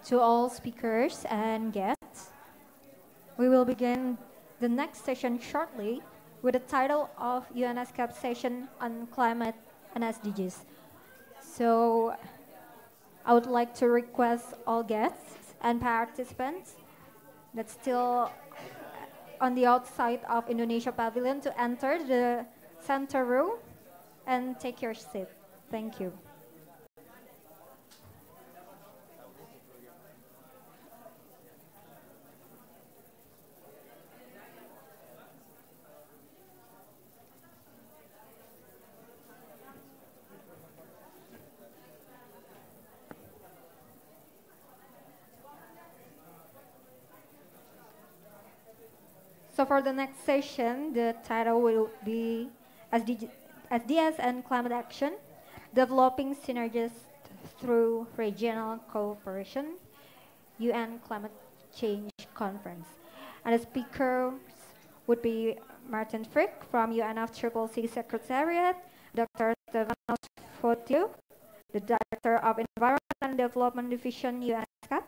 to all speakers and guests. We will begin the next session shortly with the title of UNESCAP session on climate and SDGs. So I would like to request all guests and participants that's still on the outside of Indonesia Pavilion to enter the center row and take your seat. Thank you. So for the next session, the title will be SDS and Climate Action, Developing Synergies through Regional Cooperation, UN Climate Change Conference. And the speakers would be Martin Frick from UNFCCC Secretariat, Dr. Stefanos Fotiu, the Director of Environment and Development Division UNESCAP,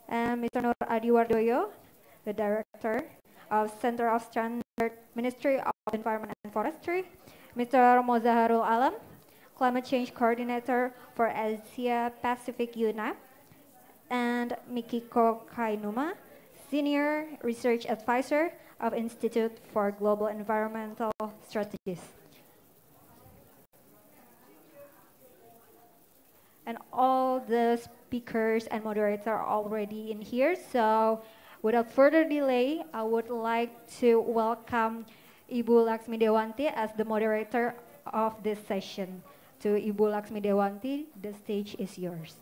and Mr. Nur Adi Wardoyo, the Director of Center of Standard Ministry of Environment and Forestry, Mr. Mozaharul Alam, Climate Change Coordinator for Asia Pacific UNEP, and Mikiko Kainuma, Senior Research Advisor of Institute for Global Environmental Strategies. And all the speakers and moderators are already in here, so without further delay, I would like to welcome Ibu Laksmi Dewanti as the moderator of this session. To Ibu Laksmi Dewanti, the stage is yours.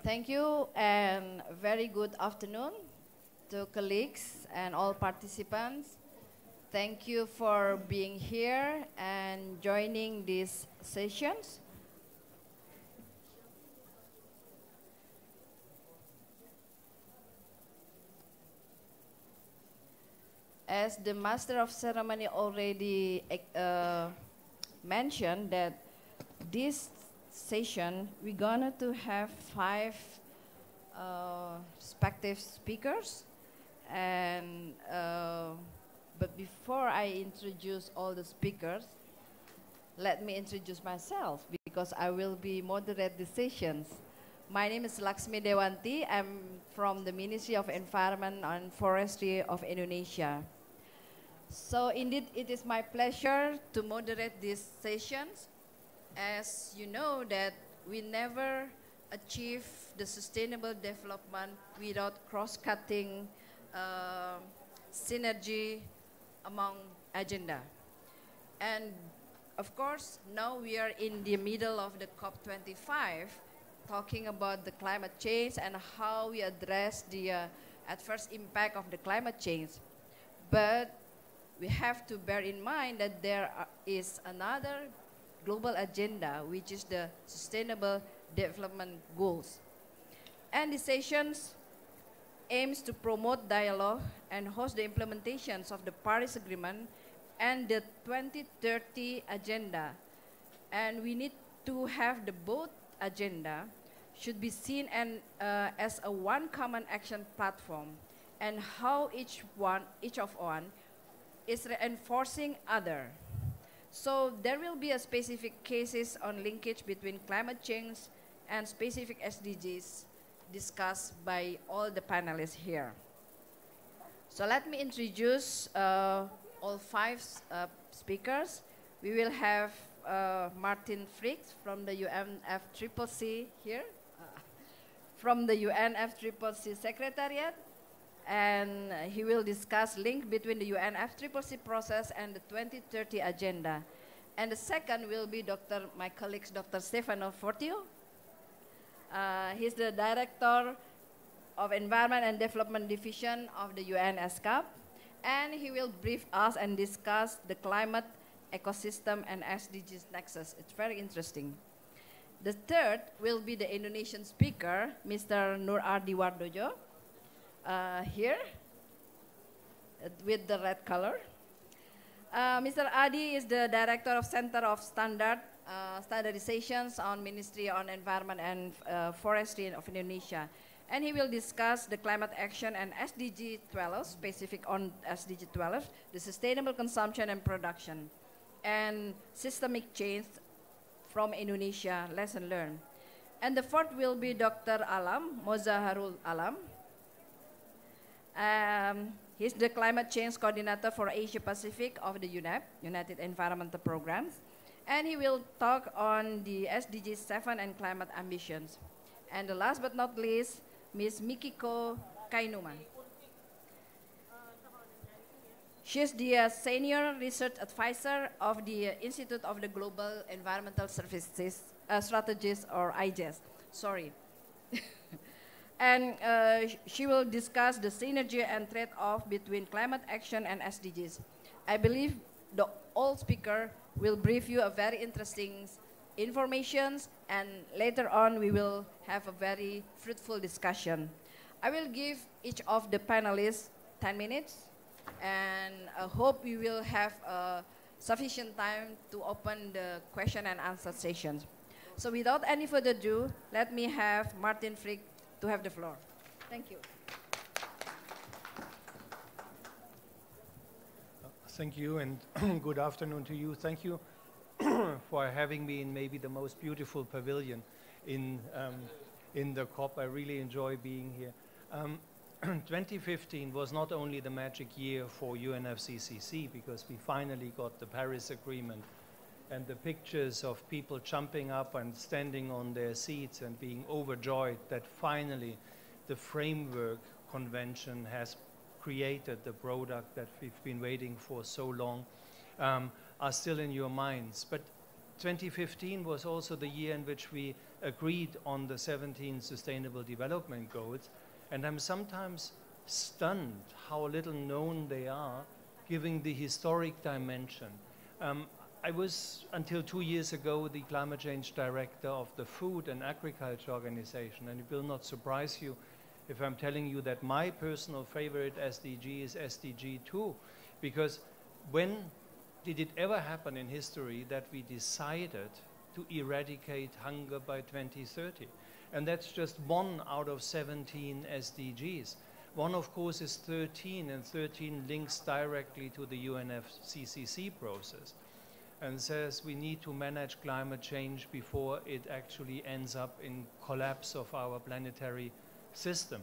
Thank you and very good afternoon to colleagues and all participants. Thank you for being here and joining these sessions. As the Master of Ceremony already mentioned that this session we're gonna to have 5 respective speakers and but before I introduce all the speakers, let me introduce myself because I will be moderate the sessions. My name is Laksmi Dewanti. I'm from the Ministry of Environment and Forestry of Indonesia. So indeed, it is my pleasure to moderate these sessions. As you know that we never achieve the sustainable development without cross-cutting synergy among agenda. And of course, now we are in the middle of the COP25, talking about the climate change and how we address the adverse impact of the climate change. But we have to bear in mind that there is another global agenda, which is the Sustainable Development Goals. And the sessions aims to promote dialogue and host the implementations of the Paris Agreement and the 2030 agenda. And we need to have the both agenda should be seen as a one common action platform and how each of one is reinforcing other. So there will be a specific cases on linkage between climate change and specific SDGs discussed by all the panelists here. So let me introduce all 5 speakers. We will have Martin Frick from the UNFCCC here, from the UNFCCC Secretariat, and he will discuss link between the UNFCCC process and the 2030 agenda. And the second will be my colleague, Dr. Stefanos Fotiu. He's the Director of Environment and Development Division of the UNESCAP, and he will brief us and discuss the climate, ecosystem, and SDGs nexus. It's very interesting. The third will be the Indonesian speaker, Mr. Nur Adi Wardoyo, here with the red color. Mr. Adi is the Director of Center of Standardizations on Ministry on Environment and Forestry of Indonesia. And he will discuss the Climate Action and SDG 12, specific on SDG 12, the sustainable consumption and production, and systemic change from Indonesia, lesson learned. And the fourth will be Dr. Alam, Mozaharul Alam. He's the Climate Change Coordinator for Asia Pacific of the UNEP, United Environmental Programs. And he will talk on the SDG 7 and climate ambitions. And the last but not least, Ms. Mikiko Kainuman. She's the Senior Research Advisor of the Institute of the Global Environmental Services Strategies, or IGES. Sorry. And she will discuss the synergy and trade-off between climate action and SDGs. I believe all speakers will brief you a very interesting information, and later on we will have a very fruitful discussion. I will give each of the panelists 10 minutes, and I hope we will have sufficient time to open the question and answer sessions. So without any further ado, let me have Martin Frick to have the floor. Thank you. Thank you, and good afternoon to you. Thank you for having me in maybe the most beautiful pavilion in the COP. I really enjoy being here. 2015 was not only the magic year for UNFCCC, because we finally got the Paris Agreement, and the pictures of people jumping up and standing on their seats and being overjoyed that finally the framework convention has created the product that we've been waiting for so long, are still in your minds. But 2015 was also the year in which we agreed on the 17 Sustainable Development Goals, and I'm sometimes stunned how little known they are, given the historic dimension. I was, until 2 years ago, the climate change director of the Food and Agriculture Organization, and it will not surprise you if I'm telling you that my personal favorite SDG is SDG 2, because when did it ever happen in history that we decided to eradicate hunger by 2030? And that's just one out of 17 SDGs. One, of course, is 13, and 13 links directly to the UNFCCC process and says we need to manage climate change before it actually ends up in collapse of our planetary system.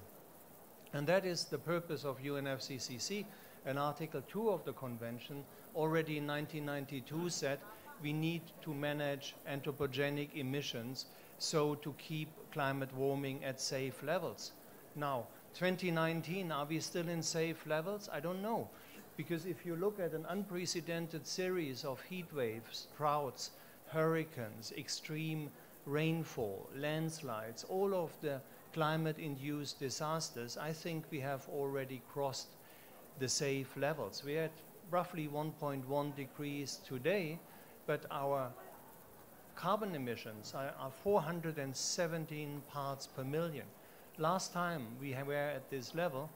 And that is the purpose of UNFCCC. And Article 2 of the convention already in 1992 said we need to manage anthropogenic emissions so to keep climate warming at safe levels. Now, 2019, are we still in safe levels? I don't know. Because if you look at an unprecedented series of heat waves, droughts, hurricanes, extreme rainfall, landslides, all of the climate-induced disasters, I think we have already crossed the safe levels. We're at roughly 1.1 degrees today, but our carbon emissions are 417 parts per million. Last time we were at this level,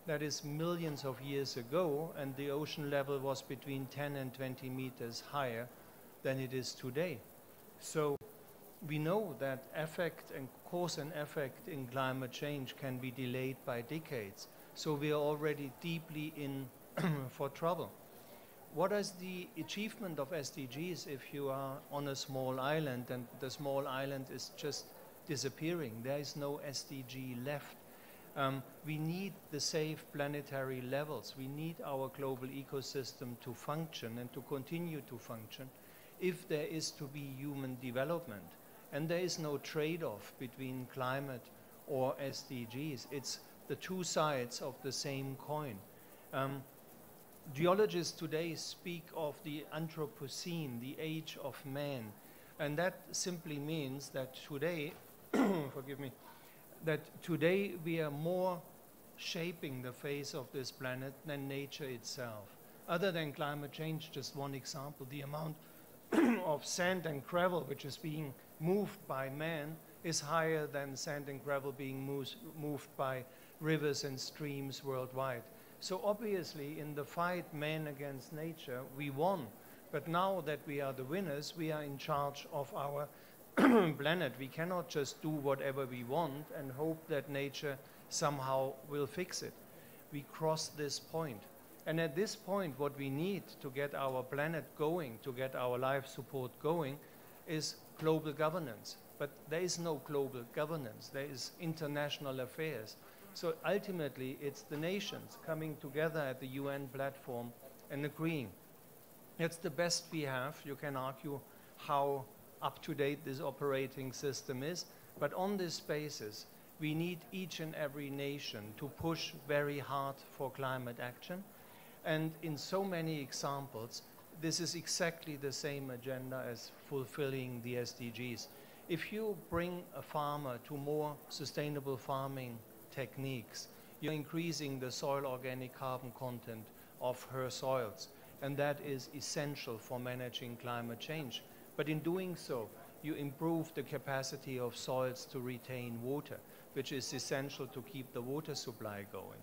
that is millions of years ago, and the ocean level was between 10 and 20 meters higher than it is today. So we know that effect and cause and effect in climate change can be delayed by decades. So we are already deeply in for trouble. What is the achievement of SDGs if you are on a small island and the small island is just disappearing? There is no SDG left. We need the safe planetary levels. We need our global ecosystem to function and to continue to function if there is to be human development. And there is no trade-off between climate or SDGs. It's the two sides of the same coin. Geologists today speak of the Anthropocene, the age of man. And that simply means that today, forgive me, that today we are more shaping the face of this planet than nature itself. Other than climate change, just one example, the amount of sand and gravel which is being moved by man is higher than sand and gravel being moved by rivers and streams worldwide. So obviously, in the fight man against nature, we won. But now that we are the winners, we are in charge of our planet. We cannot just do whatever we want and hope that nature somehow will fix it. We cross this point. And at this point, what we need to get our planet going, to get our life support going, is global governance. But there is no global governance. There is international affairs. So ultimately, it's the nations coming together at the UN platform and agreeing. It's the best we have. You can argue how up-to-date this operating system is. But on this basis, we need each and every nation to push very hard for climate action. And in so many examples, this is exactly the same agenda as fulfilling the SDGs. If you bring a farmer to more sustainable farming techniques, you're increasing the soil organic carbon content of her soils. And that is essential for managing climate change. But in doing so, you improve the capacity of soils to retain water, which is essential to keep the water supply going.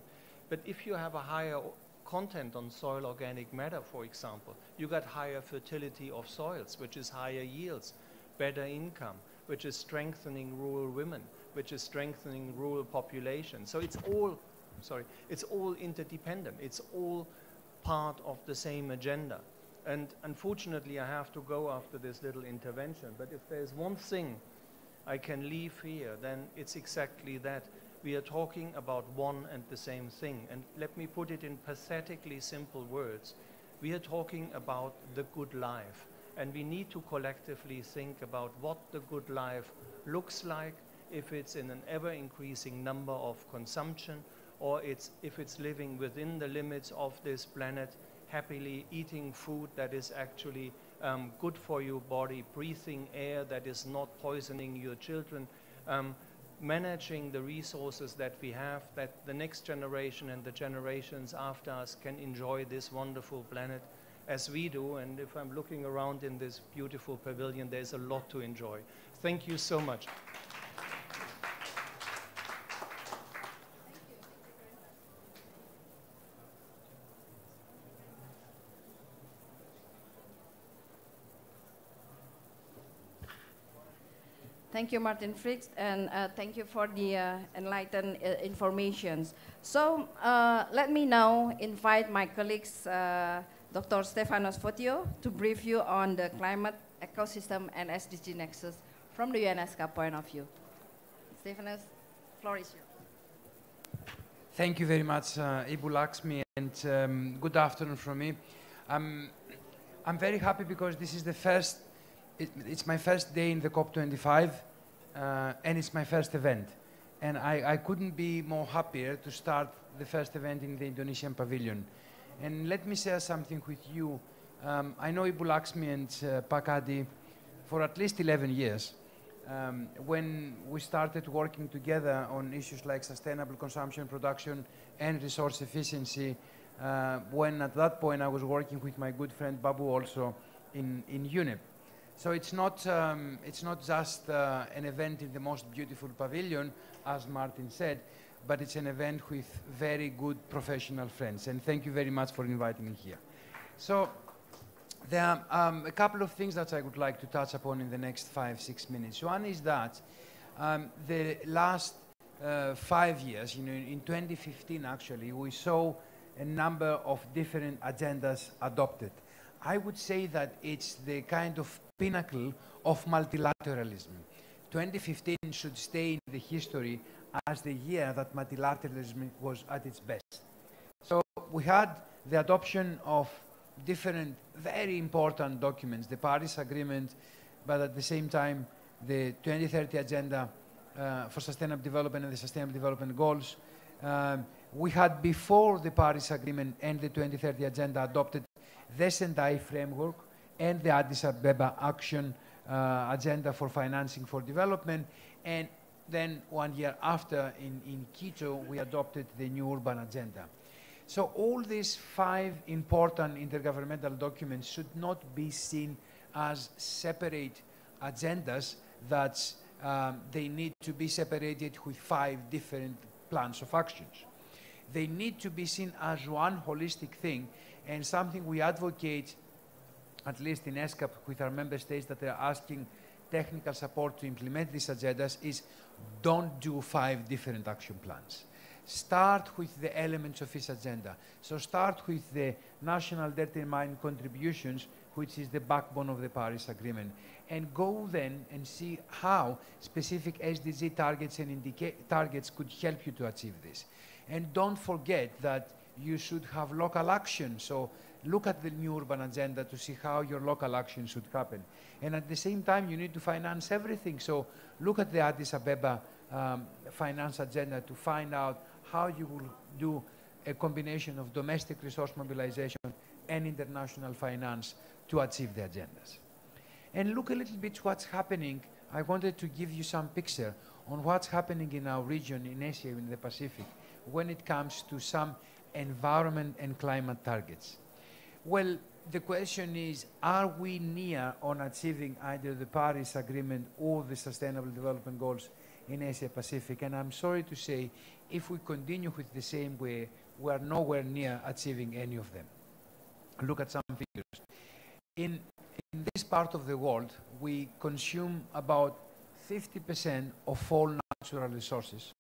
But if you have a higher content on soil organic matter, for example, you got higher fertility of soils, which is higher yields, better income, which is strengthening rural women, which is strengthening rural population. So it's all interdependent. It's all part of the same agenda. And unfortunately, I have to go after this little intervention. But if there's one thing I can leave here, then it's exactly that. We are talking about one and the same thing. And let me put it in pathetically simple words. We are talking about the good life. And we need to collectively think about what the good life looks like, if it's in an ever-increasing number of consumption, or if it's living within the limits of this planet, happily eating food that is actually good for your body, breathing air that is not poisoning your children, managing the resources that we have, that the next generation and the generations after us can enjoy this wonderful planet as we do. And if I'm looking around in this beautiful pavilion, there's a lot to enjoy. Thank you so much. Thank you, Martin Fricks, and thank you for the enlightened informations. So let me now invite my colleagues, Dr. Stefanos Fotio, to brief you on the climate, ecosystem, and SDG nexus from the UNESCO point of view. Stefanos, floor is yours. Thank you very much, Ibu Lakshmi, and good afternoon from me. I'm very happy because this is the first. It's my first day in the COP25, and it's my first event. And I couldn't be more happier to start the first event in the Indonesian Pavilion. And let me share something with you. I know Ibu Lakshmi and Pakadi for at least 11 years. When we started working together on issues like sustainable consumption, production, and resource efficiency, when at that point I was working with my good friend Babu also in UNEP. So it's not just an event in the most beautiful pavilion, as Martin said, but it's an event with very good professional friends. And thank you very much for inviting me here. So there are a couple of things that I would like to touch upon in the next 5-6 minutes. One is that the last 5 years, in 2015 actually, we saw a number of different agendas adopted. I would say that it's the kind of pinnacle of multilateralism. 2015 should stay in the history as the year that multilateralism was at its best. So we had the adoption of different very important documents, the Paris Agreement, but at the same time the 2030 Agenda for Sustainable Development and the Sustainable Development Goals. We had before the Paris Agreement and the 2030 Agenda adopted the Sendai framework and the Addis Ababa Action Agenda for Financing for Development, and then 1 year after in Quito we adopted the New Urban Agenda. So all these 5 important intergovernmental documents should not be seen as separate agendas that they need to be separated with 5 different plans of actions. They need to be seen as one holistic thing, and something we advocate, at least in ESCAP, with our member states that are asking technical support to implement these agendas, is don't do 5 different action plans. Start with the elements of each agenda. So start with the national determined contributions, which is the backbone of the Paris Agreement, and go then and see how specific SDG targets and targets could help you to achieve this. And don't forget that you should have local action. So look at the new urban agenda to see how your local action should happen. And at the same time, you need to finance everything. So look at the Addis Ababa finance agenda to find out how you will do a combination of domestic resource mobilization and international finance to achieve the agendas. And look a little bit what's happening. I wanted to give you some picture on what's happening in our region, in Asia, in the Pacific, when it comes to some environment and climate targets. Well, the question is, are we near on achieving either the Paris Agreement or the Sustainable Development Goals in Asia Pacific? And I'm sorry to say, if we continue with the same way, we are nowhere near achieving any of them. Look at some figures. In this part of the world, we consume about 50% of all natural resources.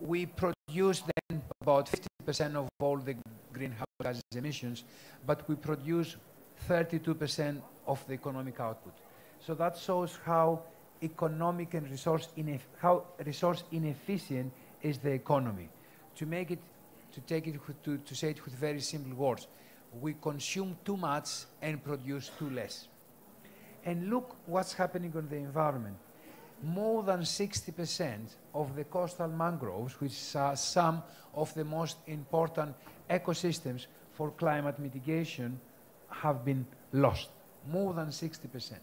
We produce then about 50% of all the greenhouse gas emissions, but we produce 32% of the economic output. So that shows how economic and resource inefficient is the economy. To say it with very simple words, we consume too much and produce too less. And look what's happening on the environment. More than 60% of the coastal mangroves, which are some of the most important ecosystems for climate mitigation, have been lost. More than 60%.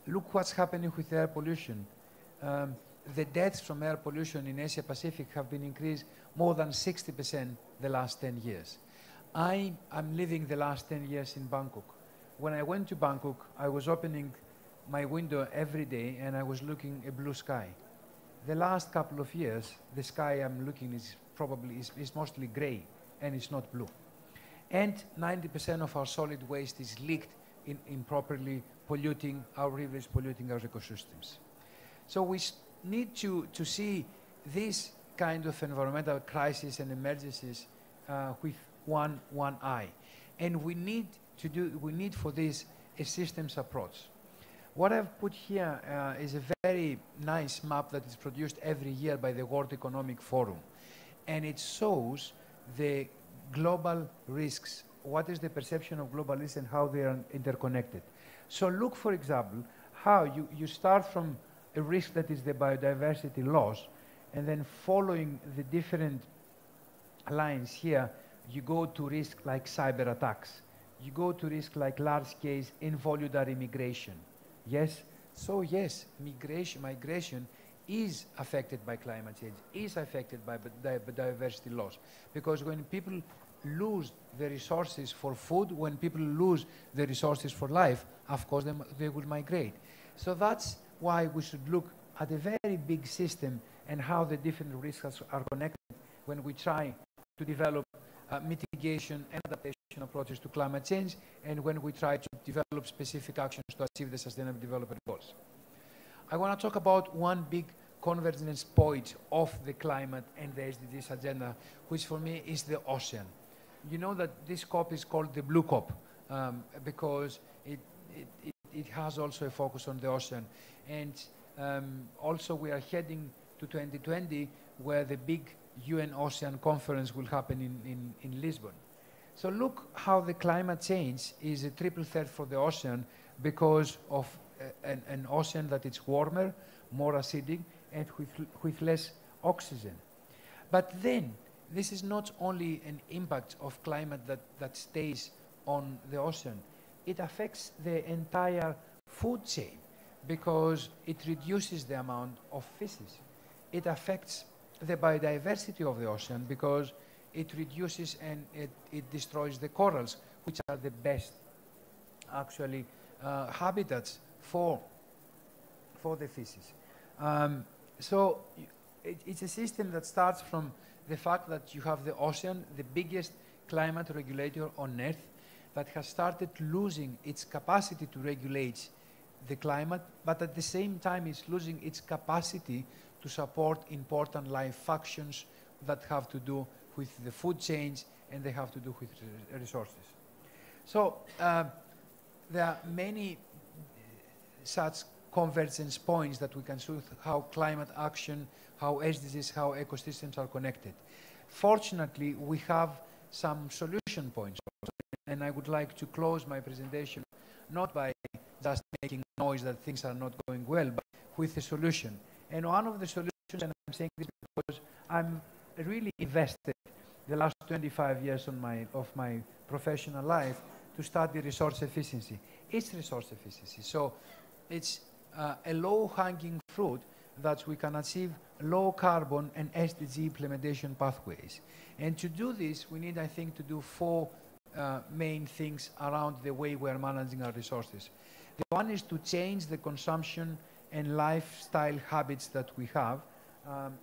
Look what's happening with air pollution. The deaths from air pollution in Asia Pacific have been increased more than 60% the last 10 years. I am living the last 10 years in Bangkok. When I went to Bangkok, I was opening my window every day and I was looking at blue sky. The last couple of years, the sky I'm looking is mostly gray and it's not blue. And 90% of our solid waste is leaked improperly, polluting our rivers, polluting our ecosystems. So we need to see this kind of environmental crisis and emergencies with one eye. And we need for this a systems approach. What I've put here is a very nice map that is produced every year by the World Economic Forum. And it shows the global risks, what is the perception of global risks and how they are interconnected. So look, for example, how you start from a risk that is the biodiversity loss, and then following the different lines here, you go to risk like cyber attacks. You go to risk like large-scale involuntary migration. Yes? So yes, migration is affected by climate change, is affected by biodiversity loss. Because when people lose the resources for food, when people lose the resources for life, of course they will migrate. So that's why we should look at a very big system and how the different risks are connected when we try to develop mitigation and adaptation approaches to climate change, and when we try to develop specific actions to achieve the Sustainable Development Goals. I want to talk about one big convergence point of the climate and the SDGs agenda, which for me is the ocean. You know that this COP is called the Blue COP because it has also a focus on the ocean. And also we are heading to 2020, where the big UN Ocean Conference will happen in Lisbon. So look how the climate change is a triple threat for the ocean because of an ocean that is warmer, more acidic, and with less oxygen. But then, this is not only an impact of climate that stays on the ocean, it affects the entire food chain because it reduces the amount of fishes. It affects the biodiversity of the ocean because it reduces and it destroys the corals, which are the best, actually, habitats for the fishes. So it's a system that starts from the fact that you have the ocean, the biggest climate regulator on Earth, that has started losing its capacity to regulate the climate, but at the same time it's losing its capacity to support important life functions that have to do with the food chains and they have to do with resources. So there are many such convergence points that we can see how climate action, how SDGs, how ecosystems are connected. Fortunately, we have some solution points also, and I would like to close my presentation not by just making noise that things are not going well, but with a solution. And one of the solutions, and I'm saying this because I'm really invested the last 25 years of my professional life to study resource efficiency. It's resource efficiency. So it's a low-hanging fruit that we can achieve low carbon and SDG implementation pathways. And to do this, we need, I think, to do four main things around the way we're managing our resources. The one is to change the consumption and lifestyle habits that we have,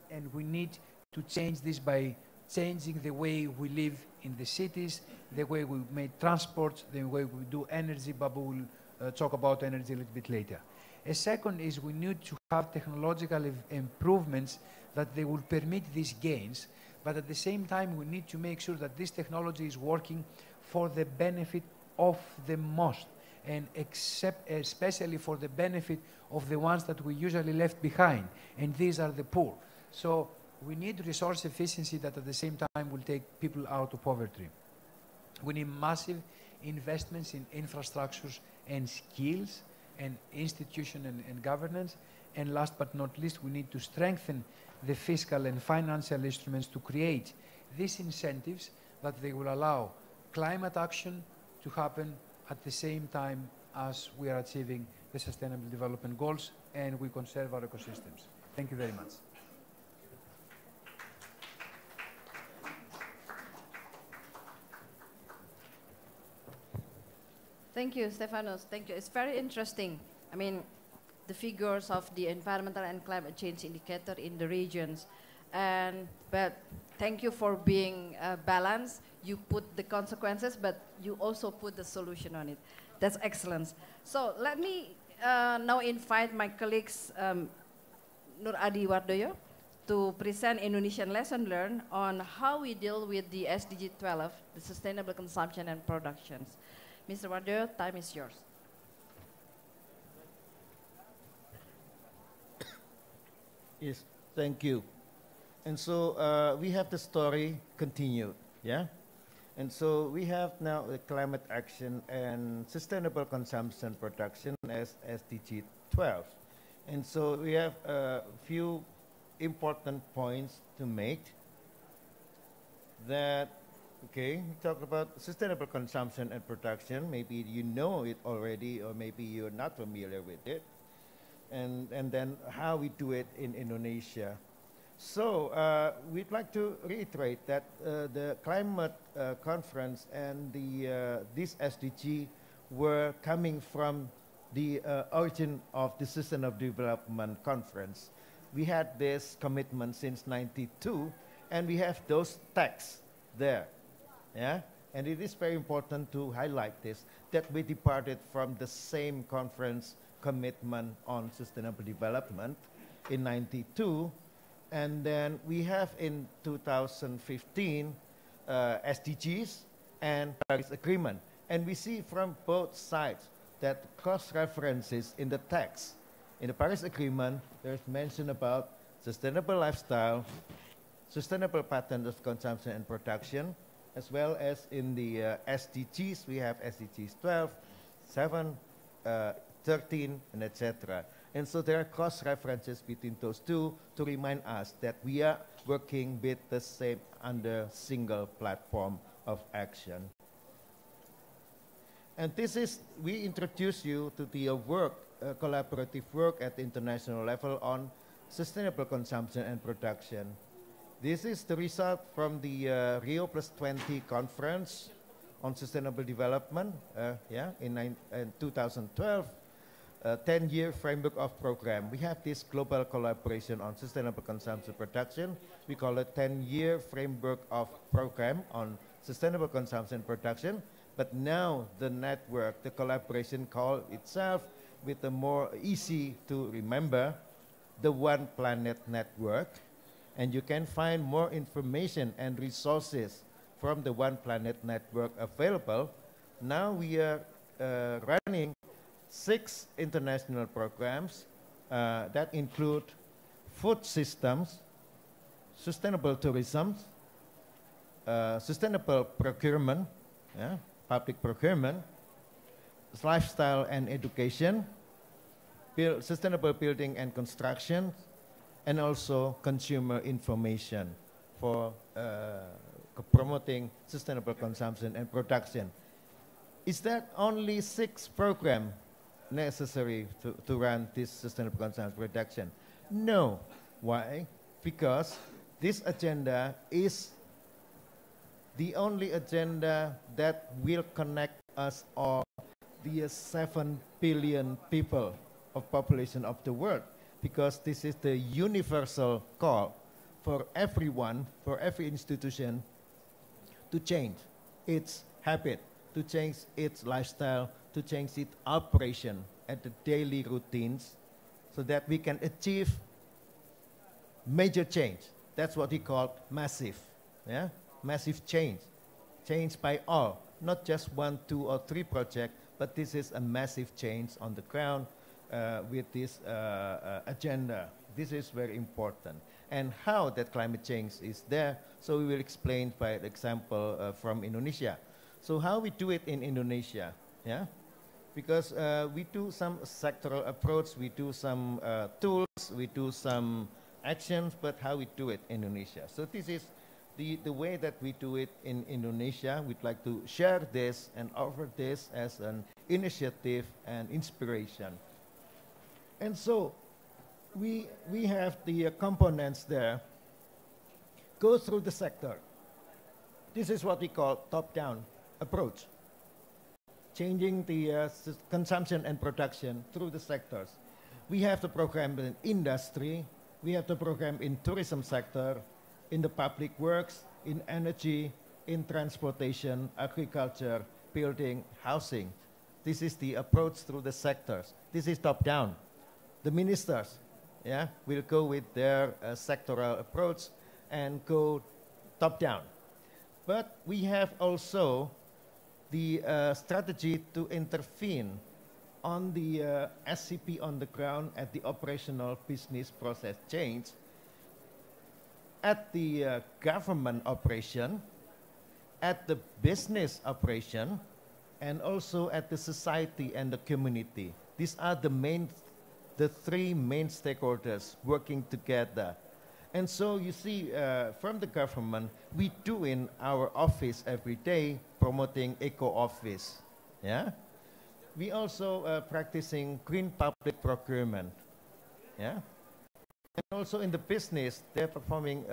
and we need to change this by changing the way we live in the cities, the way we make transport, the way we do energy. Babu will talk about energy a little bit later. A second is we need to have technological improvements that they will permit these gains, but at the same time we need to make sure that this technology is working for the benefit of the most, and especially for the benefit of the ones that we usually left behind, and these are the poor. So we need resource efficiency that at the same time will take people out of poverty. We need massive investments in infrastructures and skills and institution and governance. And last but not least, we need to strengthen the fiscal and financial instruments to create these incentives that they will allow climate action to happen at the same time as we are achieving the Sustainable Development Goals and we conserve our ecosystems. Thank you very much. Thank you, Stefanos. Thank you. It's very interesting. I mean, the figures of the environmental and climate change indicator in the regions. But thank you for being balanced. You put the consequences, but you also put the solution on it. That's excellent. So let me now invite my colleagues, Nur Adi Wardoyo, to present Indonesian lesson learned on how we deal with the SDG 12, the sustainable consumption and productions. Mr. Wardoyo, time is yours. Yes, thank you. And so we have the story continued, yeah? And so we have now the climate action and sustainable consumption production as SDG 12. And so we have a few important points to make that, okay, we talk about sustainable consumption and production. Maybe you know it already, or maybe you're not familiar with it. And then how we do it in Indonesia. So we'd like to reiterate that the climate conference and this SDG were coming from the origin of the Sustainable Development Conference. We had this commitment since '92, and we have those texts there. Yeah? And it is very important to highlight this, that we departed from the same conference commitment on sustainable development in '92, and then we have in 2015 SDGs and Paris Agreement. And we see from both sides that cross-references in the text. In the Paris Agreement, there's mention about sustainable lifestyle, sustainable pattern of consumption and production, as well as in the SDGs, we have SDGs 12, 7, 13, and etc. And so there are cross-references between those two to remind us that we are working with the same under single platform of action. And this is, we introduce you to the work, collaborative work at the international level on sustainable consumption and production. This is the result from the Rio Plus 20 conference on sustainable development in 2012. 10-year framework of program. We have this global collaboration on sustainable consumption production. We call it 10-year framework of program on sustainable consumption production. But now the network, the collaboration call itself with a more easy to remember, the One Planet Network. And you can find more information and resources from the One Planet Network available. Now we are running 6 international programs that include food systems, sustainable tourism, sustainable procurement, public procurement, lifestyle and education, sustainable building and construction, and also consumer information for promoting sustainable consumption and production. Is that only 6 programs necessary to run this sustainable consumption production? No. Why? Because this agenda is the only agenda that will connect us all, the 7 billion people of population of the world, because this is the universal call for everyone, for every institution to change its habit, to change its lifestyle, to change its operation at the daily routines so that we can achieve major change. That's what we call massive, massive change. Change by all, not just 1, 2, or 3 projects, but this is a massive change on the ground with this agenda. This is very important. And how that climate change is there, so we will explain by example from Indonesia. So how we do it in Indonesia, because we do some sectoral approach, we do some tools, we do some actions, but how we do it in Indonesia. So this is the way that we do it in Indonesia. We'd like to share this and offer this as an initiative and inspiration. And so we have the components there. Go through the sector. This is what we call top-down approach. Changing the consumption and production through the sectors. We have the program in industry, we have the program in tourism sector, in the public works, in energy, in transportation, agriculture, building, housing. This is the approach through the sectors. This is top-down. The ministers will go with their sectoral approach and go top-down. But we have also the strategy to intervene on the SCP on the ground at the operational business process change, at the government operation, at the business operation, and also at the society and the community. These are the 3 main stakeholders working together. And so you see, from the government, we do in our office every day promoting eco-office. We also practicing green public procurement. And also in the business, they're performing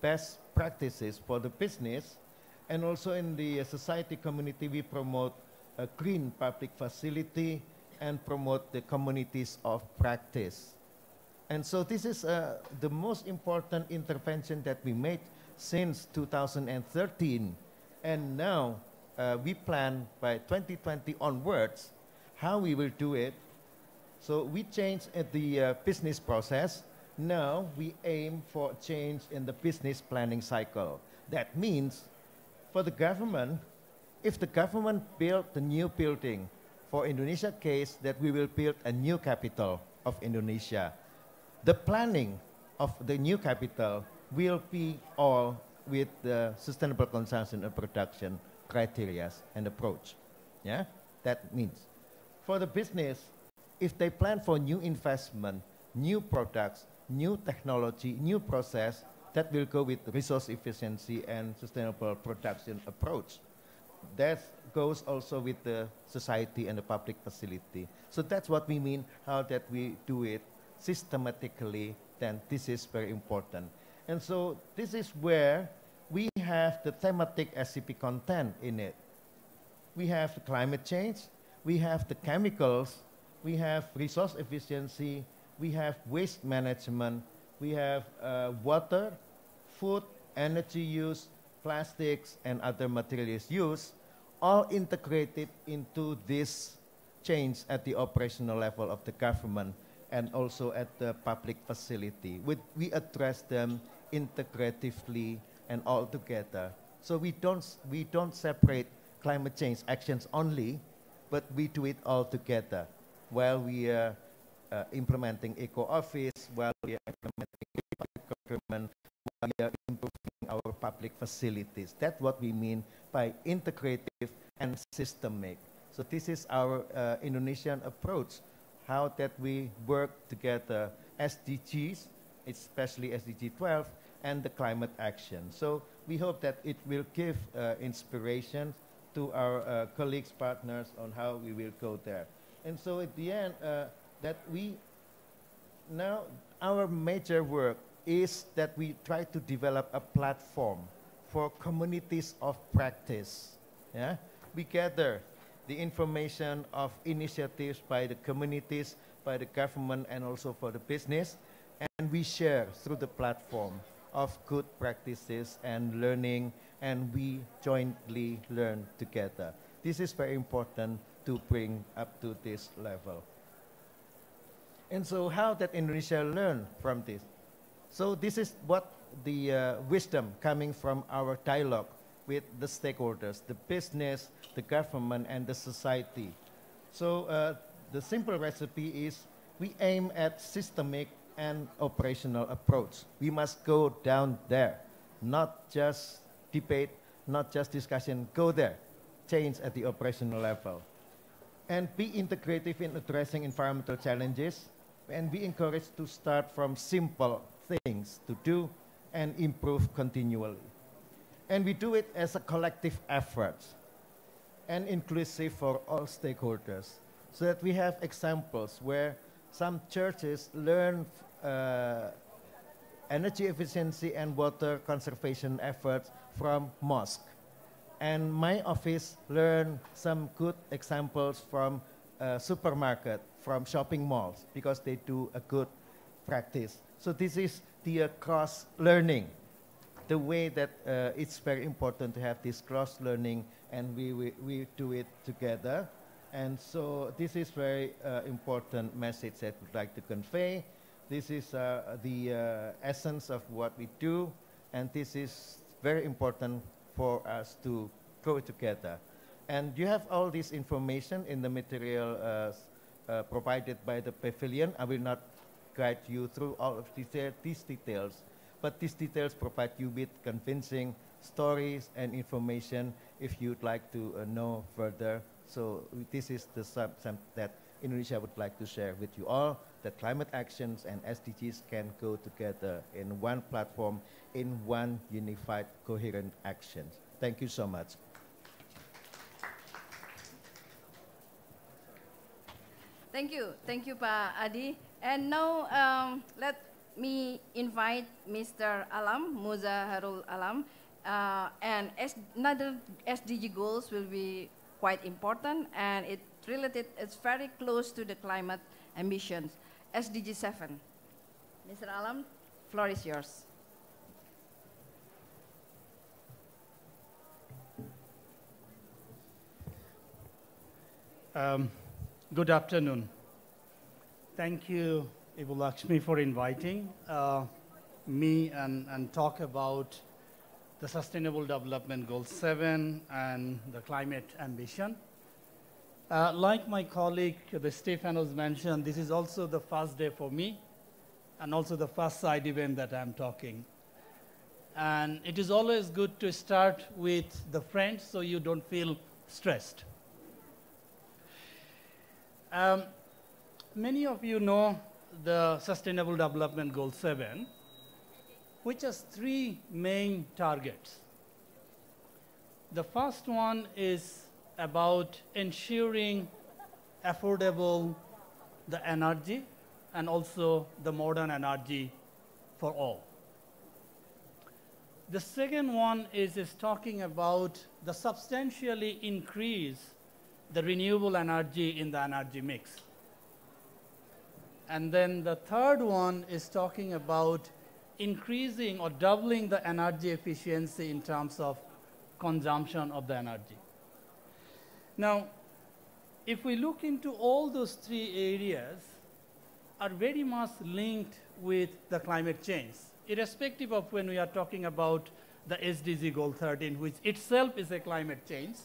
best practices for the business. And also in the society community, we promote a green public facility and promote the communities of practice. And so this is the most important intervention that we made since 2013. And now we plan by 2020 onwards how we will do it. So we changed the business process. Now we aim for change in the business planning cycle. That means for the government, if the government built the new building, for Indonesia case, that we will build a new capital of Indonesia. The planning of the new capital will be all with the sustainable consumption and production criteria and approach. That means for the business, if they plan for new investment, new products, new technology, new process, that will go with resource efficiency and sustainable production approach. That goes also with the society and the public facility. So that's what we mean, how that we do it systematically, then this is very important. And so this is where we have the thematic SCP content in it. We have the climate change, we have the chemicals, we have resource efficiency, we have waste management, we have water, food, energy use, plastics, and other materials use, all integrated into this change at the operational level of the government and also at the public facility. We address them integratively and all together. So we don't separate climate change actions only, but we do it all together while we are implementing eco-office, while we are implementing public procurement, while we are improving our public facilities. That's what we mean by integrative and systemic. So this is our Indonesian approach, how that we work together, SDGs, especially SDG 12, and the climate action. So we hope that it will give inspiration to our colleagues, partners on how we will go there. And so at the end, that now our major work is that we try to develop a platform for communities of practice. Yeah? We gather the information of initiatives by the communities, by the government, and also for the business, and we share through the platform of good practices and learning, and we jointly learn together. This is very important to bring up to this level. And so how that Indonesia learn from this? So this is what the wisdom coming from our dialogue with the stakeholders, the business, the government, and the society. So the simple recipe is we aim at systemic and operational approach. We must go down there, not just debate, not just discussion, go there, change at the operational level. And be integrative in addressing environmental challenges, and be encouraged to start from simple things to do and improve continually. And we do it as a collective effort and inclusive for all stakeholders, so that we have examples where some churches learn energy efficiency and water conservation efforts from mosque. And my office learned some good examples from supermarket, from shopping malls, because they do a good practice. So this is the cross-learning, the way that it's very important to have this cross-learning, and we do it together. And so this is very important message that we'd like to convey. This is the essence of what we do, and this is very important for us to go together. And you have all this information in the material provided by the pavilion. I will not guide you through all of these details, but these details provide you with convincing stories and information if you'd like to know further. So this is the something that Indonesia would like to share with you all, that climate actions and SDGs can go together in one platform, in one unified, coherent action. Thank you so much. Thank you, Pa Adi. And now let me invite Mr. Alam, Muzaharul Alam, and another SDG goals will be quite important, and it's very close to the climate ambitions, SDG 7. Mr. Alam, floor is yours. Good afternoon. Thank you, Ibu Lakshmi, for inviting me and talk about the Sustainable Development Goal 7 and the climate ambition. Like my colleague, Stefanos mentioned, this is also the first day for me and also the first side event that I'm talking. And it is always good to start with the friends so you don't feel stressed. Many of you know the Sustainable Development Goal 7, which has 3 main targets. The first one is about ensuring affordable the energy and also the modern energy for all. The second one is talking about the substantially increase the renewable energy in the energy mix. And then the third one is talking about increasing or doubling the energy efficiency in terms of consumption of the energy. Now, if we look into all those three areas, are very much linked with the climate change, irrespective of when we are talking about the SDG goal 13, which itself is a climate change.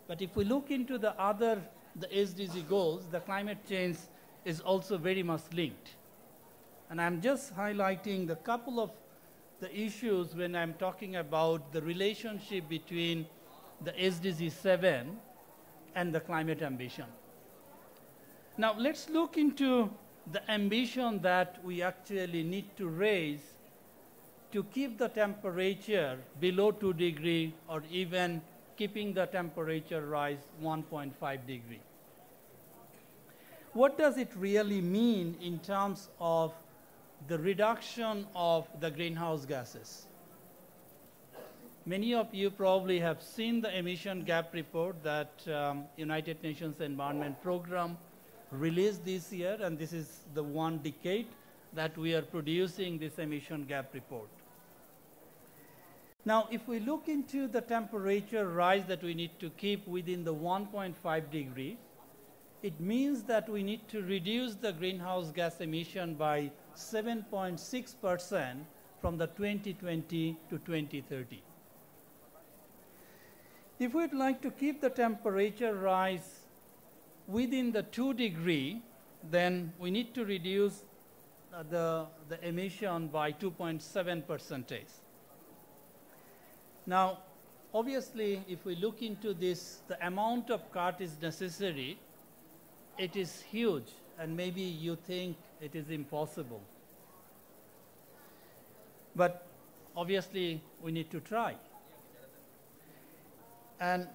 But if we look into the SDG goals, the climate change is also very much linked. And I'm just highlighting the couple of the issues when I'm talking about the relationship between the SDG 7 and the climate ambition. Now let's look into the ambition that we actually need to raise to keep the temperature below 2 degrees or even keeping the temperature rise 1.5 degree. What does it really mean in terms of the reduction of the greenhouse gases? Many of you probably have seen the emission gap report that United Nations Environment Program released this year, and this is the 1 decade that we are producing this emission gap report. Now, if we look into the temperature rise that we need to keep within the 1.5 degree, it means that we need to reduce the greenhouse gas emission by 7.6% from the 2020 to 2030. If we'd like to keep the temperature rise within the 2 degree, then we need to reduce the emission by 2.7%. Now, obviously, if we look into this, the amount of cut is necessary. It is huge, and maybe you think it is impossible. But obviously, we need to try. And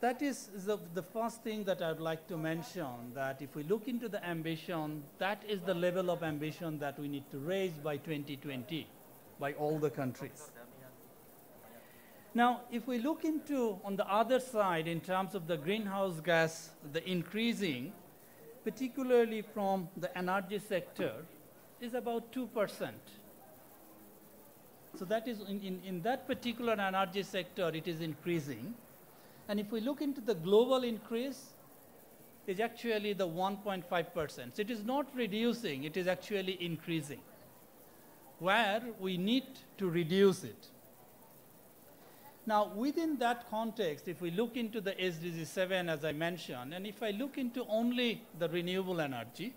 that is the first thing that I would like to mention, that if we look into the ambition, that is the level of ambition that we need to raise by 2020 by all the countries. Now, if we look into, on the other side, in terms of the greenhouse gas, the increasing, particularly from the energy sector, is about 2%. So that is, in that particular energy sector, it is increasing. And if we look into the global increase, it's actually the 1.5%. So it is not reducing, it is actually increasing, where we need to reduce it. Now, within that context, if we look into the SDG 7, as I mentioned, and if I look into only the renewable energy,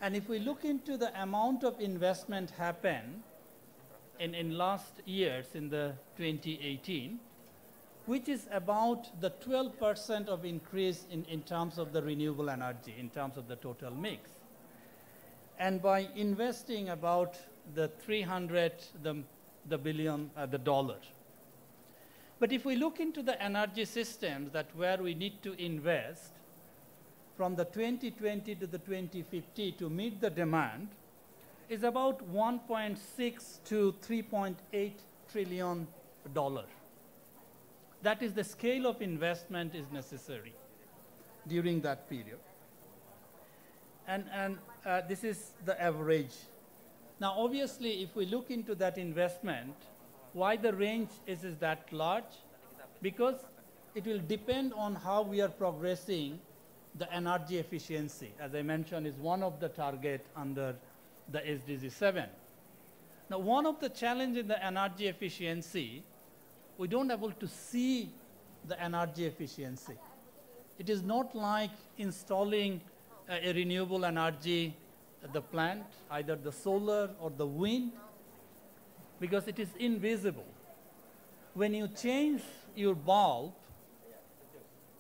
and if we look into the amount of investment happened in last years, in the 2018, which is about the 12% of increase in terms of the renewable energy, in terms of the total mix. And by investing about the billion dollar. But if we look into the energy systems that where we need to invest from the 2020 to the 2050 to meet the demand is about 1.6 to 3.8 trillion dollars. That is the scale of investment is necessary during that period. And this is the average. Now, obviously, if we look into that investment, why the range is that large? Because it will depend on how we are progressing the energy efficiency, as I mentioned, is one of the target under the SDG 7. Now, one of the challenges in the energy efficiency, we don't able to see the energy efficiency. It is not like installing a renewable energy at the plant, either the solar or the wind, because it is invisible. When you change your bulb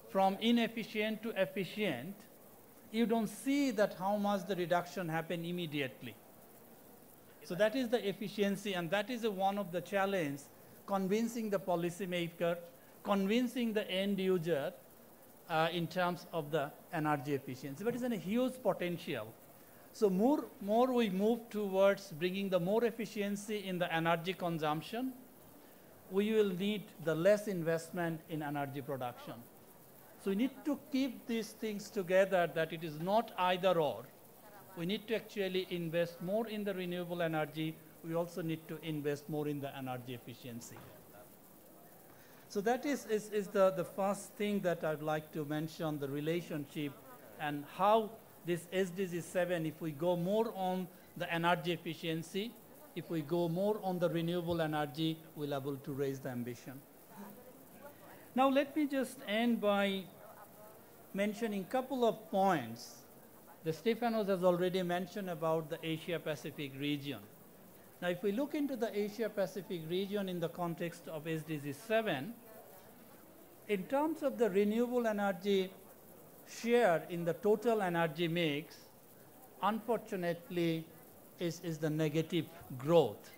from inefficient to efficient, you don't see that how much the reduction happened immediately. So that is the efficiency, and that is one of the challenge, convincing the policymaker, convincing the end user in terms of the energy efficiency. But it's a huge potential. So more we move towards bringing the more efficiency in the energy consumption, we will need the less investment in energy production. So we need to keep these things together, that it is not either or. we need to actually invest more in the renewable energy. We also need to invest more in the energy efficiency. So that is the first thing that I'd like to mention, the relationship and how this SDG 7, if we go more on the energy efficiency, if we go more on the renewable energy, we'll be able to raise the ambition. Now let me just end by mentioning a couple of points. The Stefanos has already mentioned about the Asia-Pacific region. Now if we look into the Asia-Pacific region in the context of SDG 7, in terms of the renewable energy share in the total energy mix, unfortunately, is the negative growth.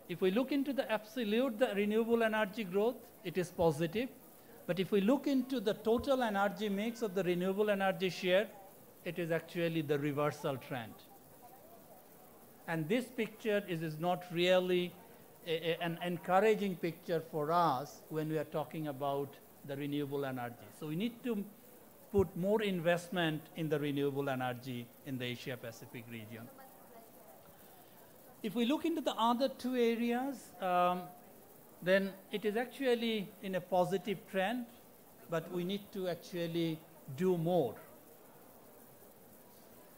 If we look into the absolute, the renewable energy growth, it is positive. But if we look into the total energy mix of the renewable energy share, it is actually the reversal trend. And this picture is not really an encouraging picture for us when we are talking about the renewable energy. So we need to put more investment in the renewable energy in the Asia-Pacific region. If we look into the other two areas, then it is actually in a positive trend, but we need to actually do more.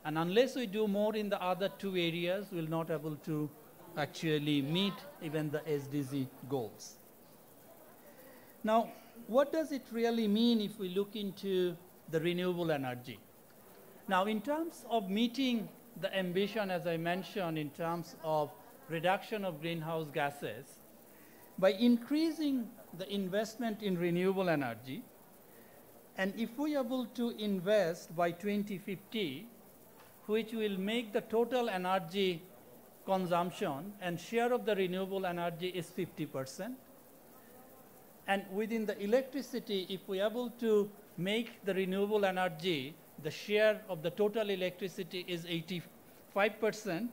And unless we do more in the other two areas, we'll not able to actually meet even the SDG goals. Now, what does it really mean if we look into the renewable energy? Now, in terms of meeting the ambition, as I mentioned, in terms of reduction of greenhouse gases, by increasing the investment in renewable energy, and if we are able to invest by 2050, which will make the total energy consumption and share of the renewable energy is 50%. And within the electricity, if we are able to make the renewable energy, the share of the total electricity is 85%,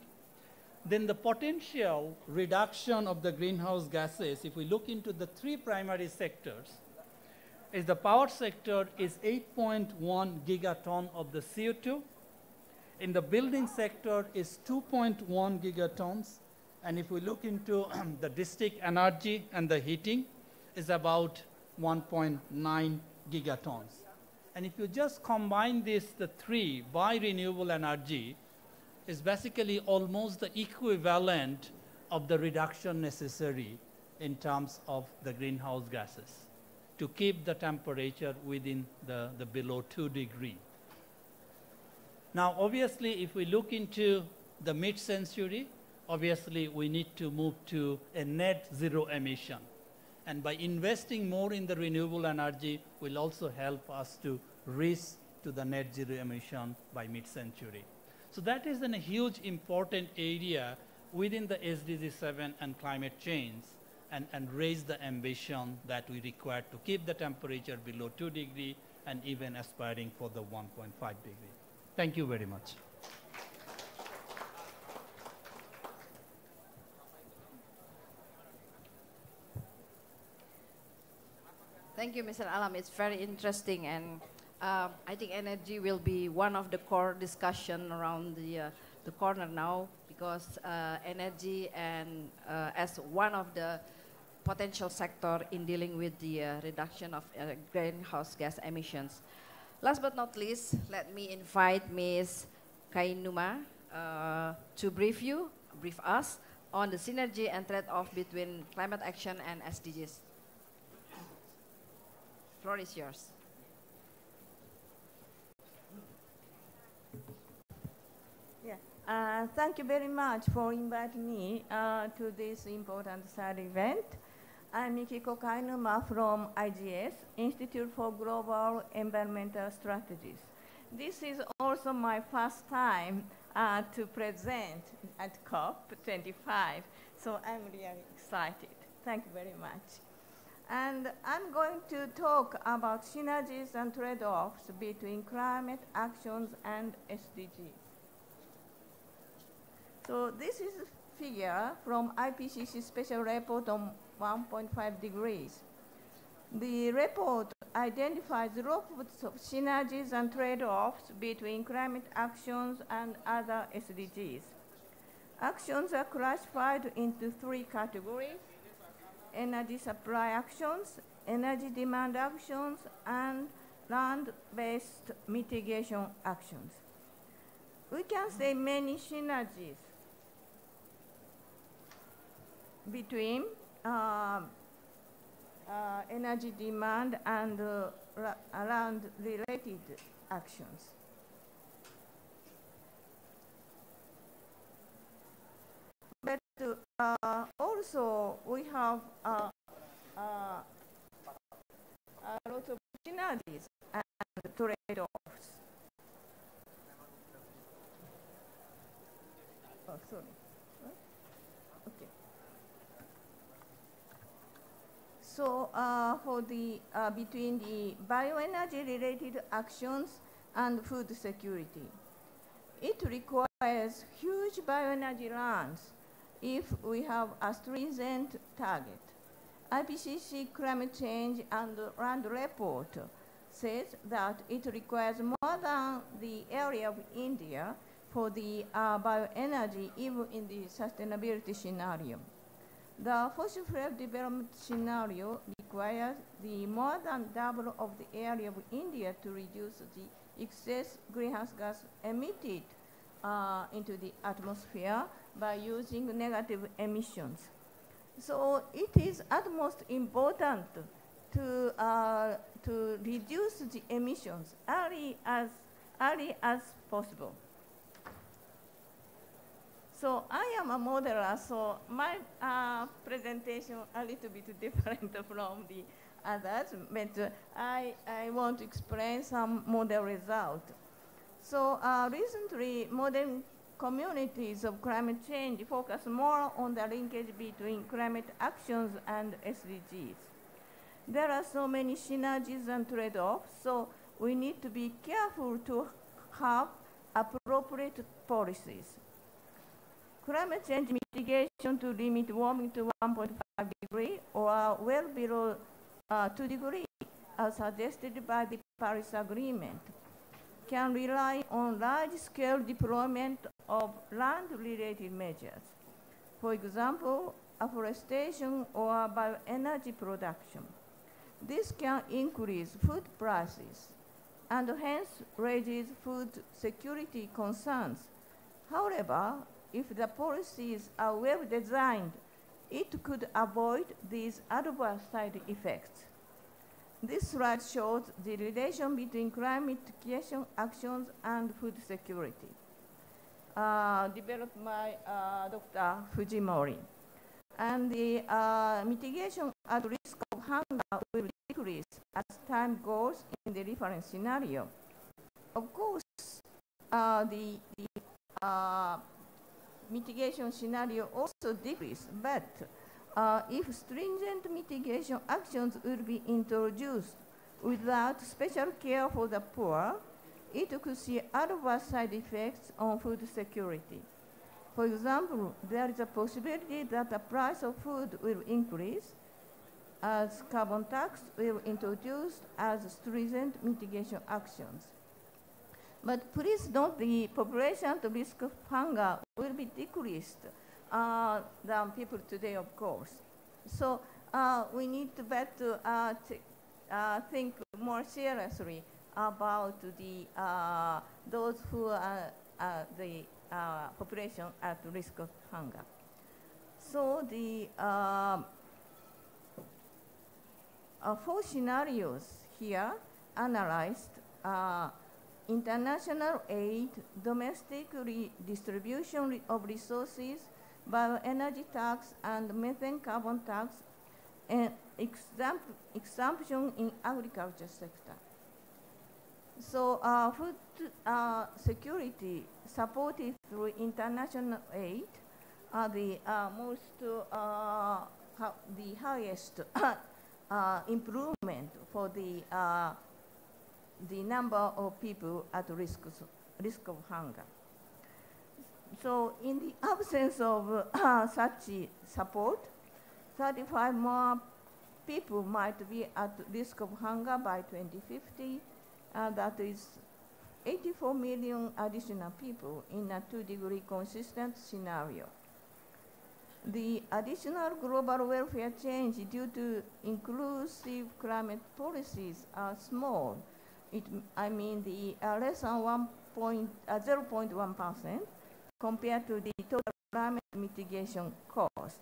then the potential reduction of the greenhouse gases, if we look into the three primary sectors, is the power sector is 8.1 gigaton of the CO2. In the building sector is 2.1 gigatons. And if we look into the district energy and the heating, is about 1.9 gigatons. And if you just combine this, the three, by renewable energy, is basically almost the equivalent of the reduction necessary in terms of the greenhouse gases to keep the temperature within the below 2 degrees. Now, obviously, if we look into the mid-century, obviously, we need to move to a net zero emission. And by investing more in the renewable energy will also help us to reach to the net zero emission by mid-century. So that is a huge important area within the SDG 7 and climate change and raise the ambition that we require to keep the temperature below 2 degrees and even aspiring for the 1.5 degree. Thank you very much. Thank you, Mr. Alam. It's very interesting, and I think energy will be one of the core discussion around the corner now, because energy and as one of the potential sector in dealing with the reduction of greenhouse gas emissions. Last but not least, let me invite Ms. Kainuma to brief us on the synergy and trade-off between climate action and SDGs. Floor is yours. Yeah. Thank you very much for inviting me to this important side event. I'm Mikiko Kainuma from IGS, Institute for Global Environmental Strategies. This is also my first time to present at COP25, so I'm really excited. Thank you very much. And I'm going to talk about synergies and trade-offs between climate actions and SDGs. So this is a figure from IPCC special report on 1.5 degrees. The report identifies lots of synergies and trade-offs between climate actions and other SDGs. Actions are classified into three categories: energy supply actions, energy demand actions, and land-based mitigation actions. We can say many synergies between energy demand and land-related actions. But also we have a lot of synergies and trade-offs. Oh, sorry. Okay. So for the between the bioenergy-related actions and food security, it requires huge bioenergy lands if we have a stringent target. IPCC Climate Change and Land Report says that it requires more than the area of India for the bioenergy, even in the sustainability scenario. The fossil fuel development scenario requires the more than double of the area of India to reduce the excess greenhouse gas emitted into the atmosphere by using negative emissions. So it is utmost important to reduce the emissions early as possible. So I am a modeler, so my presentation a little bit different from the others, but I want to explain some model results. So recently, modern communities of climate change focus more on the linkage between climate actions and SDGs. There are so many synergies and trade-offs, so we need to be careful to have appropriate policies. Climate change mitigation to limit warming to 1.5 degrees or well below 2 degrees, as suggested by the Paris Agreement, can rely on large-scale deployment of land-related measures. For example, afforestation or bioenergy production. This can increase food prices and hence raises food security concerns. However, if the policies are well designed, it could avoid these adverse side effects. This slide shows the relation between climate mitigation actions and food security, developed by Dr. Fujimori. And the mitigation at risk of hunger will decrease as time goes in the reference scenario. Of course, the mitigation scenario also decreases, but if stringent mitigation actions will be introduced without special care for the poor, it could see adverse side effects on food security. For example, there is a possibility that the price of food will increase as carbon tax will be introduced as stringent mitigation actions. But please note the population at risk of hunger will be decreased than people today, of course. So we need to better think more seriously about the those who are the population at risk of hunger. So the 4 scenarios here analyzed international aid, domestic redistribution of resources, bioenergy tax, and methane carbon tax, and exemption in agriculture sector. So food security supported through international aid are the the highest improvement for the number of people at risk of hunger. So in the absence of such support, 35 more people might be at risk of hunger by 2050. That is 84 million additional people in a 2-degree consistent scenario. The additional global welfare change due to inclusive climate policies are small. I mean the less than 0.1% compared to the total climate mitigation cost.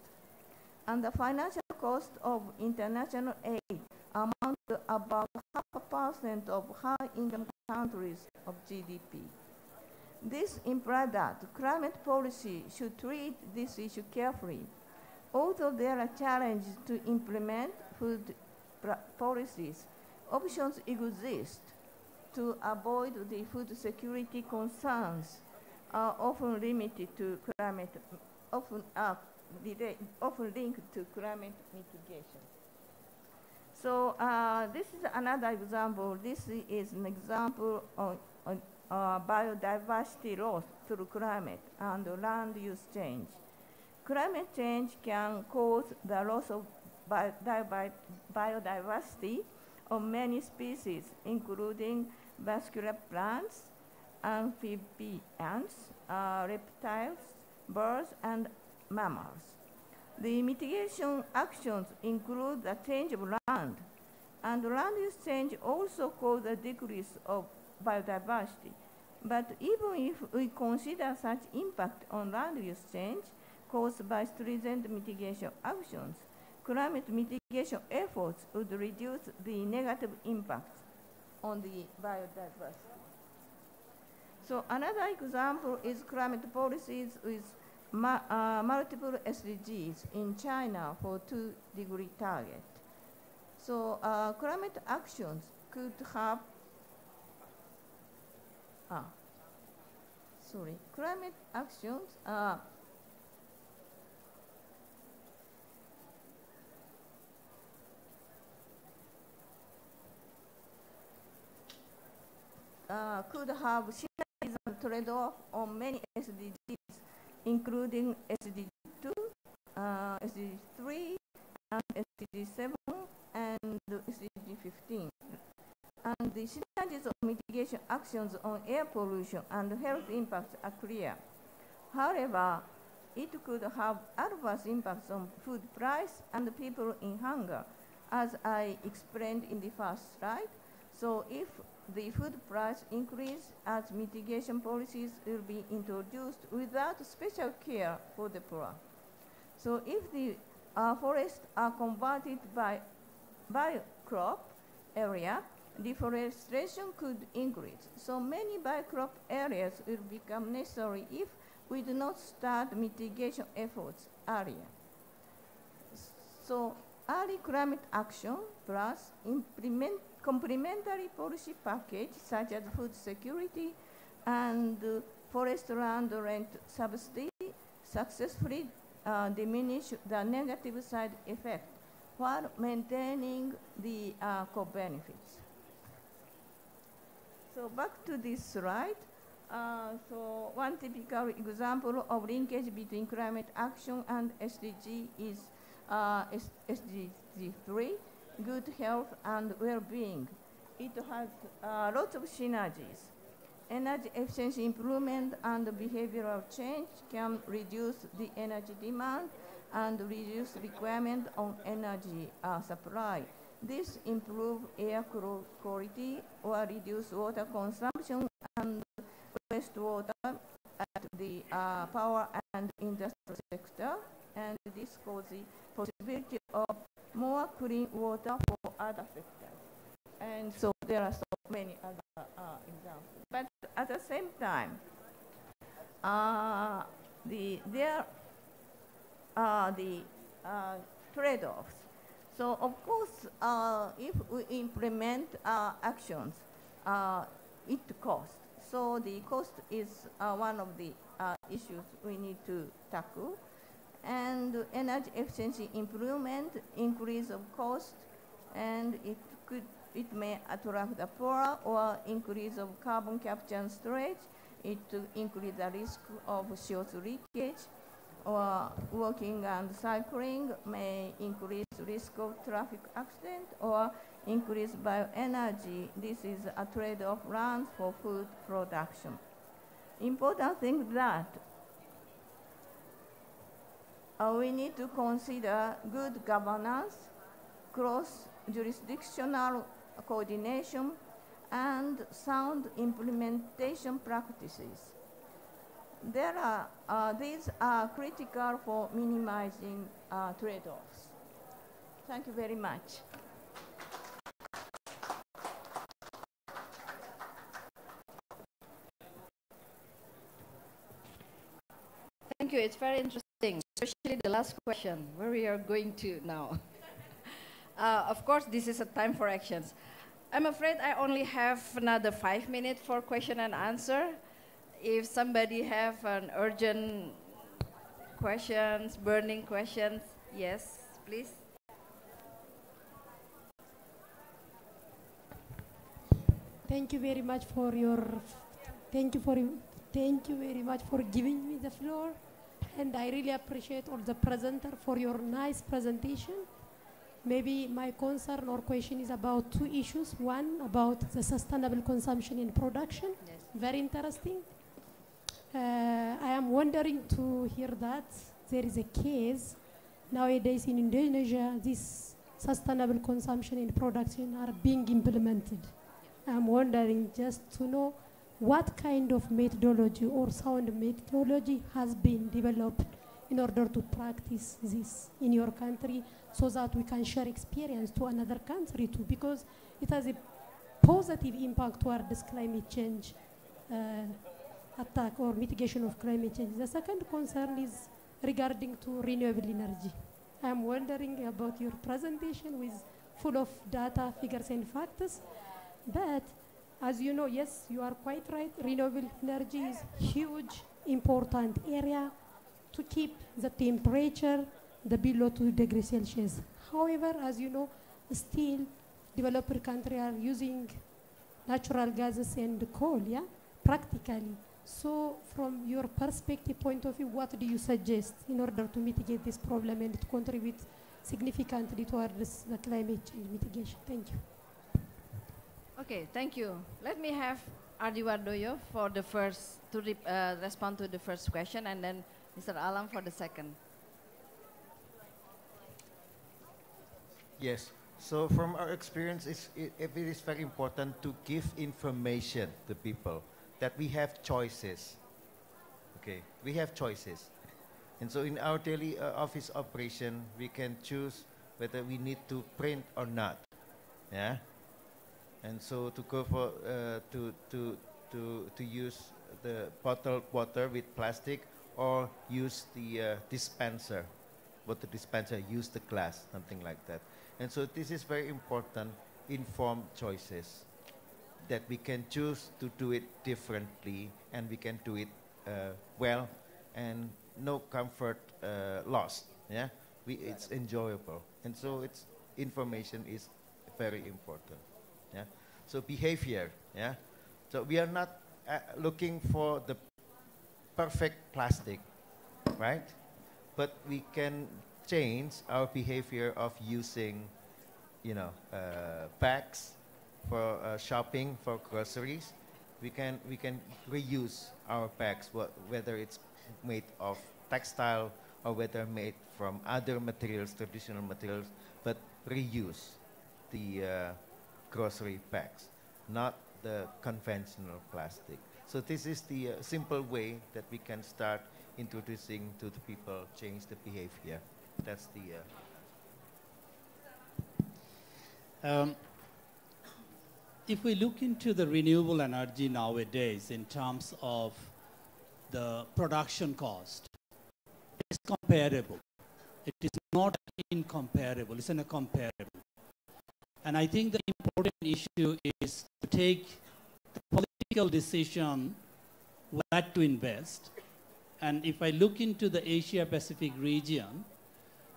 And the financial cost of international aid amounts to about 0.5% of high-income countries of GDP. This implies that climate policy should treat this issue carefully. Although there are challenges to implement food policies, options exist to avoid the food security concerns often limited to climate, often linked to climate mitigation. So this is another example. This is an example of biodiversity loss through climate and land use change. Climate change can cause the loss of biodiversity of many species, including vascular plants, amphibians, reptiles, birds, and mammals. The mitigation actions include the change of land, and land use change also causes a decrease of biodiversity. But even if we consider such impact on land use change caused by stringent mitigation actions, climate mitigation efforts would reduce the negative impacts on the biodiversity. So another example is climate policies with multiple SDGs in China for 2-degree target. So climate actions could have, climate actions could have synergies and trade-off on many SDGs, including SDG 2, SDG 3, and SDG 7, and SDG 15. And the synergies of mitigation actions on air pollution and health impacts are clear. However, it could have adverse impacts on food price and people in hunger, as I explained in the first slide. So if the food price increase as mitigation policies will be introduced without special care for the poor. So if the forests are converted by biocrop area, deforestation could increase. So many biocrop areas will become necessary if we do not start mitigation efforts earlier. So early climate action plus complementary policy package such as food security and forest land rent subsidy successfully diminish the negative side effect while maintaining the co-benefits. So back to this slide. So one typical example of linkage between climate action and SDG is SDG 3, good health and well-being. It has lots of synergies. Energy efficiency improvement and behavioral change can reduce the energy demand and reduce requirement on energy supply. This improves air quality or reduce water consumption and wastewater at the power and industrial sector, and this causes the possibility of more clean water for other sectors. And so there are so many other examples. But at the same time, there are the trade-offs. So of course, if we implement actions, it costs. So the cost is one of the issues we need to tackle. And energy efficiency improvement, increase of cost, and it may attract the poor or increase of carbon capture and storage. It increase the risk of CO2 leakage or walking and cycling may increase risk of traffic accident or increase bioenergy. This is a trade-off land for food production. Important thing that we need to consider good governance, cross-jurisdictional coordination, and sound implementation practices. These are critical for minimizing trade-offs. Thank you very much. Thank you. It's very interesting, especially the last question, where we are going to now. Of course, this is a time for actions. I'm afraid I only have another 5 minutes for question and answer. If somebody have an urgent questions, burning questions, yes, please. Thank you very much for your, thank you very much for giving me the floor. And I really appreciate all the presenter for your nice presentation. Maybe my concern or question is about two issues. One, about the sustainable consumption in production. Yes. Very interesting. I am wondering to hear that there is a case nowadays in Indonesia, this sustainable consumption in production are being implemented. I'm wondering just to know what kind of methodology or sound methodology has been developed in order to practice this in your country so that we can share experience to another country too, because it has a positive impact towards climate change attack or mitigation of climate change. The second concern is regarding to renewable energy. I'm wondering about your presentation with full of data, figures and facts, but as you know, yes, you are quite right, renewable energy is huge, important area to keep the temperature below 2 degrees Celsius. However, as you know, still developed countries are using natural gases and coal, yeah, practically. So from your perspective point of view, what do you suggest in order to mitigate this problem and to contribute significantly towards the climate change mitigation? Thank you. Okay, thank you. Let me have Ardiwardoyo for the first, to respond to the first question, and then Mr. Alam for the second. Yes. So from our experience, it is very important to give information to people that we have choices. Okay, we have choices. And so in our daily office operation, we can choose whether we need to print or not. Yeah. And so to go for to use the bottled water with plastic or use the dispenser, water dispenser, use the glass, something like that. And so this is very important, informed choices, that we can choose to do it differently and we can do it well and no comfort lost. Yeah, it's enjoyable. And so it's information is very important. Yeah, so behavior. Yeah, so we are not looking for the perfect plastic, right? But we can change our behavior of using, you know, bags for shopping, for groceries. We can reuse our bags, whether it's made of textile or whether made from other materials, traditional materials, but reuse the grocery bags, not the conventional plastic. So this is the simple way that we can start introducing to the people, change the behavior. That's the... If we look into the renewable energy nowadays in terms of the production cost, it's comparable. It is not incomparable, it's comparable. And I think the important issue is to take the political decision where to invest. And if I look into the Asia-Pacific region,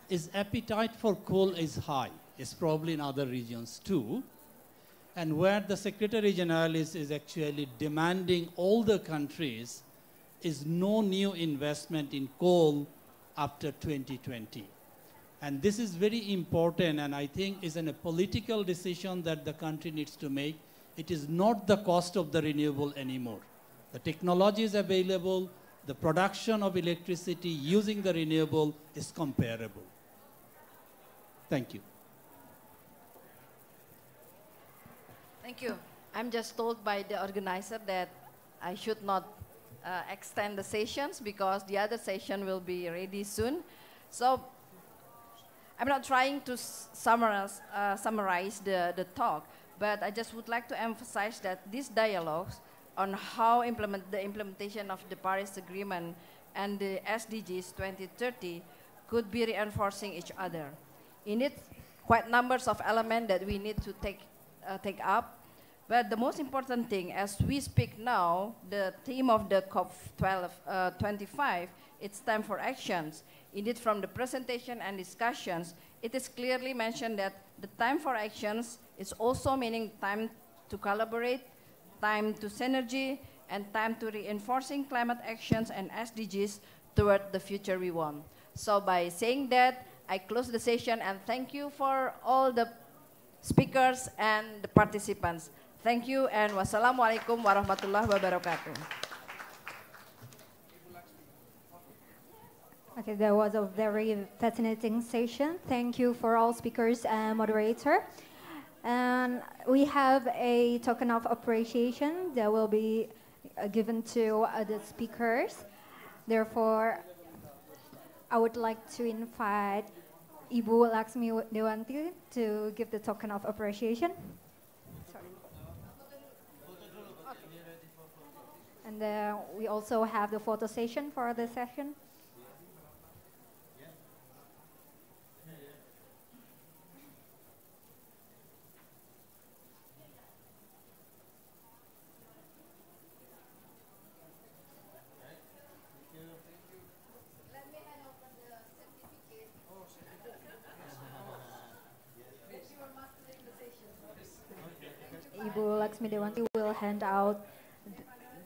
its appetite for coal is high. It's probably in other regions too. And where the Secretary General is actually demanding all the countries is no new investment in coal after 2020. And this is very important, and I think is a political decision that the country needs to make. It is not the cost of the renewable anymore. The technology is available, the production of electricity using the renewable is comparable. Thank you. Thank you. I'm just told by the organizer that I should not extend the sessions because the other session will be ready soon. So I'm not trying to summarize the talk, but I just would like to emphasize that these dialogues on how the implementation of the Paris Agreement and the SDGs 2030 could be reinforcing each other. In it, quite numbers of elements that we need to take up. But the most important thing, as we speak now, the theme of the COP25, it's time for actions. Indeed, from the presentation and discussions, it is clearly mentioned that the time for actions is also meaning time to collaborate, time to synergy, and time to reinforcing climate actions and SDGs toward the future we want. So by saying that, I close the session and thank you for all the speakers and the participants. Thank you and wassalamualaikum warahmatullahi wabarakatuh. Okay, that was a very fascinating session. Thank you for all speakers and moderator. And we have a token of appreciation that will be given to the speakers. Therefore, I would like to invite Ibu Laksmi Dewanti to give the token of appreciation. And we also have the photo session for the session. Ibu Laksmi Dewanti will hand out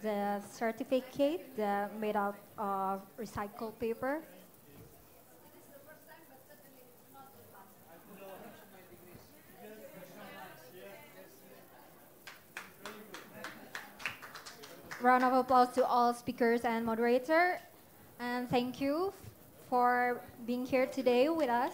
the certificate made out of recycled paper. Round of applause to all speakers and moderator. And thank you for being here today with us.